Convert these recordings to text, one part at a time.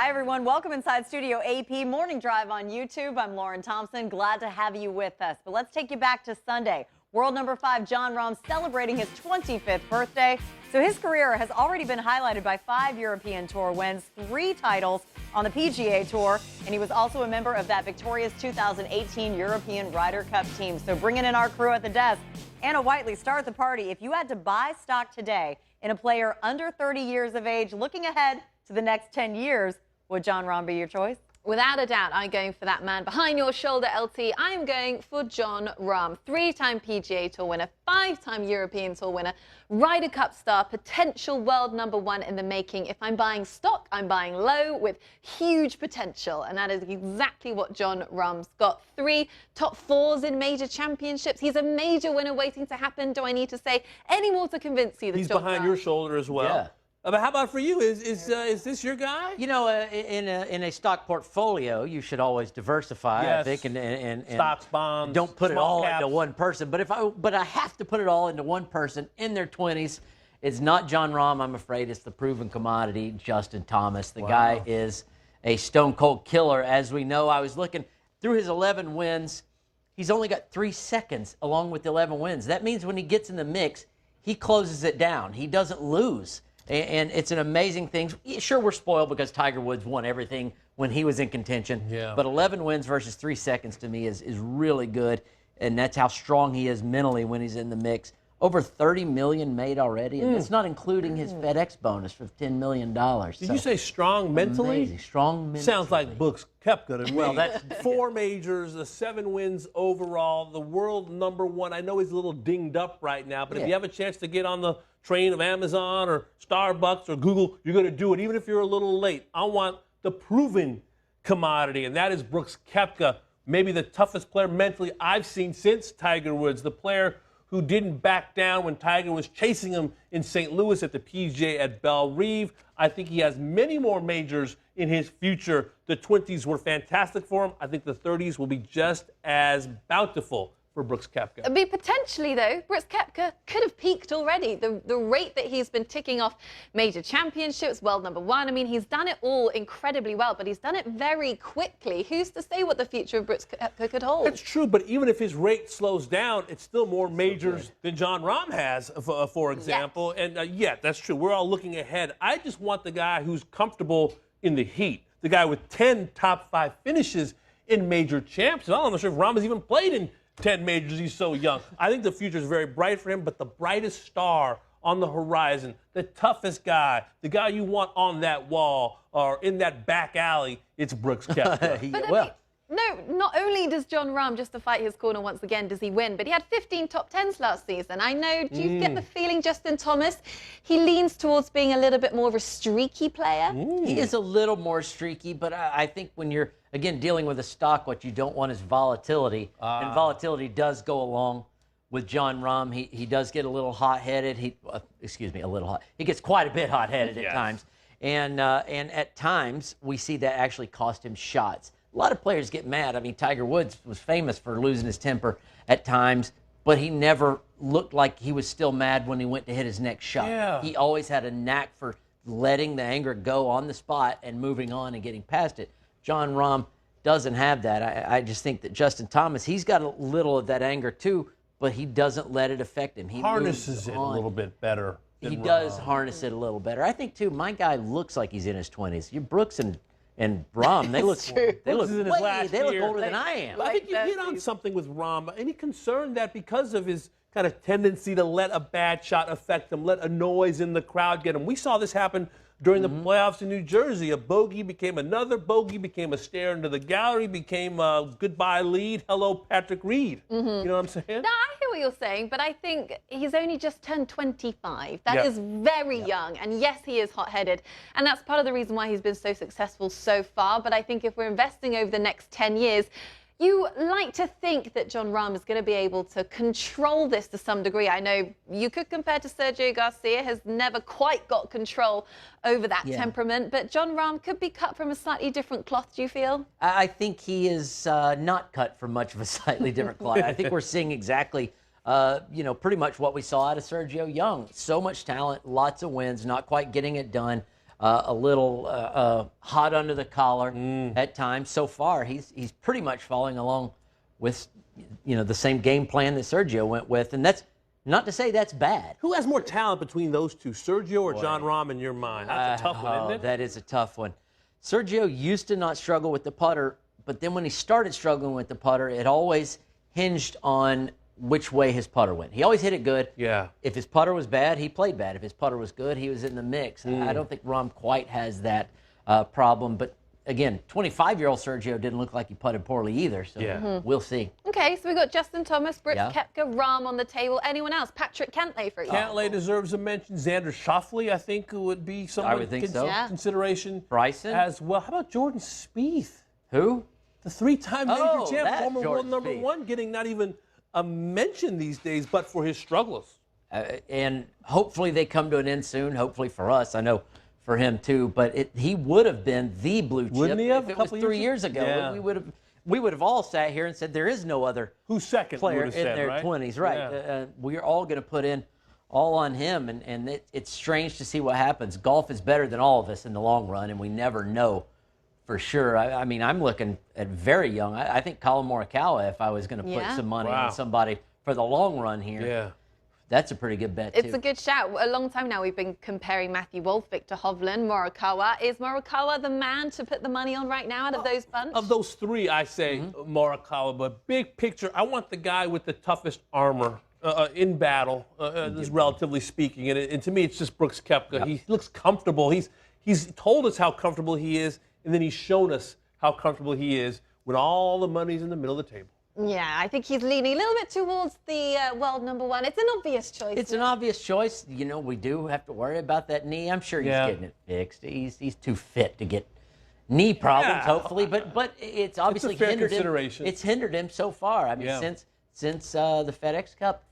Hi, everyone. Welcome inside Studio AP Morning Drive on YouTube. I'm Lauren Thompson. Glad to have you with us. But let's take you back to Sunday. World number 5, John Rom, celebrating his 25th birthday. So his career has already been highlighted by 5 European Tour wins, 3 titles on the PGA Tour, and he was also a member of that victorious 2018 European Ryder Cup team. So bringing in our crew at the desk, Anna Whiteley, start the party. If you had to buy stock today in a player under 30 years of age, looking ahead to the next 10 years, would John Rom be your choice? Without a doubt, I'm going for that man behind your shoulder, LT. I'm going for John Rom, 3-time PGA Tour winner, 5-time European Tour winner, Ryder Cup star, potential world number 1 in the making. If I'm buying stock, I'm buying low with huge potential, and that is exactly what John Rom's got. 3 top 4s in major championships. He's a major winner waiting to happen. Do I need to say any more to convince you that he's John behind Rom? your shoulder as well? Yeah. But how about for you? Is this your guy? You know, in a stock portfolio, you should always diversify. Yes. I think, and Stocks, bonds, don't put it all caps. into one person. But I have to put it all into one person in their 20s. It's not John Rom, I'm afraid. It's the proven commodity, Justin Thomas. The guy is a stone cold killer, as we know. I was looking through his 11 wins. He's only got 3 seconds along with the 11 wins. That means when he gets in the mix, he closes it down. He doesn't lose. And it's an amazing thing. Sure, we're spoiled because Tiger Woods won everything when he was in contention. Yeah. But 11 wins versus 3 seconds to me is really good. And that's how strong he is mentally when he's in the mix. Over $30 million made already. And that's not including his FedEx bonus for $10 million. Did you say strong mentally? Amazing. Strong mentally. Sounds like Brooks Koepka to me. Well, that's 4 majors, the 7 wins overall, the world number 1. I know he's a little dinged up right now, but if you have a chance to get on the train of Amazon or Starbucks or Google, you're going to do it, even if you're a little late. I want the proven commodity, and that is Brooks Koepka, maybe the toughest player mentally I've seen since Tiger Woods, the player who didn't back down when Tiger was chasing him in St. Louis at the PGA at Belle Reve. I think he has many more majors in his future. The 20s were fantastic for him. I think the 30s will be just as bountiful for Brooks Koepka. I mean, potentially, though, Brooks Koepka could have peaked already. The rate that he's been ticking off major championships, world number 1, I mean, he's done it all incredibly well, but he's done it very quickly. Who's to say what the future of Brooks Koepka could hold? That's true, but even if his rate slows down, it's still more majors than John Rom has, for example. Yes. And yeah, that's true. We're all looking ahead. I just want the guy who's comfortable in the heat, the guy with 10 top 5 finishes in major champs. I'm not sure if Rom has even played in 10 majors. He's so young. I think the future is very bright for him, but the brightest star on the horizon, the toughest guy, the guy you want on that wall or in that back alley, it's Brooks Koepka. But no, not only does John Rom just to fight his corner once again does he win, but he had 15 top 10s last season. I know, do you get the feeling Justin Thomas, he leans towards being a little bit more of a streaky player? He is a little more streaky, but I think when you're, again, dealing with a stock, what you don't want is volatility. And volatility does go along with John Rom. He does get a little hot-headed. A little hot. He gets quite a bit hot-headed at times. And at times, we see that actually cost him shots. A lot of players get mad. I mean, Tiger Woods was famous for losing his temper at times, but he never looked like he was still mad when he went to hit his next shot. Yeah. He always had a knack for letting the anger go on the spot and moving on and getting past it. John Rom doesn't have that. I just think that Justin Thomas, he's got a little of that anger too, but he doesn't let it affect him. He harnesses it a little bit better. He does harness it a little better. I think too, my guy looks like he's in his 20s. You Brooks and Rom, they look older than I am. I think you hit on something with Rom. Any concern that because of his kind of tendency to let a bad shot affect him, let a noise in the crowd get him? We saw this happen during the playoffs in New Jersey. A bogey became another bogey, became a stare into the gallery, became a goodbye lead. Hello, Patrick Reed. You know what I'm saying? No, I hear what you're saying, but I think he's only just turned 25. That is very young, and yes, he is hot-headed, and that's part of the reason why he's been so successful so far. But I think if we're investing over the next 10 years, you like to think that John Rom is going to be able to control this to some degree. I know you could compare to Sergio Garcia, has never quite got control over that temperament, but John Rom could be cut from a slightly different cloth, do you feel? I think he is not cut from much of a slightly different cloth. I think we're seeing exactly, pretty much what we saw out of Sergio Young. So much talent, lots of wins, not quite getting it done. a little hot under the collar at times. So far, he's pretty much following along with the same game plan that Sergio went with, and that's not to say that's bad. Who has more talent between those two, Sergio or John Rom, in your mind? That's a tough one, isn't it? That is a tough one. Sergio used to not struggle with the putter, but then when he started struggling with the putter, it always hinged on which way his putter went. He always hit it good. Yeah. If his putter was bad, he played bad. If his putter was good, he was in the mix. I don't think Rom quite has that problem. But again, 25-year-old Sergio didn't look like he putted poorly either. So we'll see. Okay, so we've got Justin Thomas, Brooks Yeah. Koepka, Rom on the table. Anyone else? Patrick Cantlay, for example. Cantlay deserves a mention. Xander Schauffele, I think, would be someone would think so. Yeah. consideration. Bryson? As well. How about Jordan Spieth? Who? The three-time major Oh, champ, that former world Jordan Spieth. #1, getting not even a mention these days, but for his struggles. And hopefully they come to an end soon. Hopefully for us, I know for him too. But he would have been the blue chip Wouldn't he have if it a was couple 3 years ago. Yeah. We would have all sat here and said there is no other Who's second? player we in would have said, their right? 20s, right? Yeah. We're all going to put in all on him, and it's strange to see what happens. Golf is better than all of us in the long run, and we never know for sure. I mean, I'm looking at very young. I think Colin Morikawa, if I was going to put some money on somebody for the long run here, Yeah. that's a pretty good bet, too. It's a good shout. A long time now we've been comparing Matthew Wolff, Victor Hovland, Morikawa. Is Morikawa the man to put the money on right now out of those bunch? Of those three, I say Morikawa, but big picture, I want the guy with the toughest armor in battle, relatively speaking. And to me, it's just Brooks Koepka. He looks comfortable. He's told us how comfortable he is, and then he's shown us how comfortable he is when all the money's in the middle of the table. Yeah, I think he's leaning a little bit towards the world #1. It's an obvious choice. It's an obvious choice. We do have to worry about that knee. I'm sure he's getting it fixed. He's too fit to get knee problems, hopefully. But it's obviously fair hindered him. consideration. It's hindered him so far. I mean, since the FedEx Cup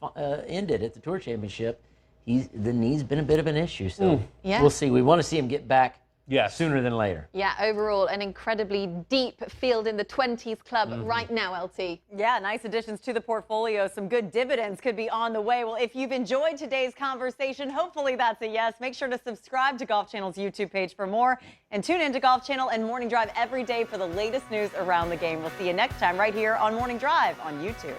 ended at the Tour Championship, the knee's been a bit of an issue. So we'll see. We want to see him get back sooner than later. Yeah, overall, an incredibly deep field in the 20s club right now, LT. Yeah, nice additions to the portfolio. Some good dividends could be on the way. Well, if you've enjoyed today's conversation, hopefully that's a yes. Make sure to subscribe to Golf Channel's YouTube page for more, and tune in to Golf Channel and Morning Drive every day for the latest news around the game. We'll see you next time right here on Morning Drive on YouTube.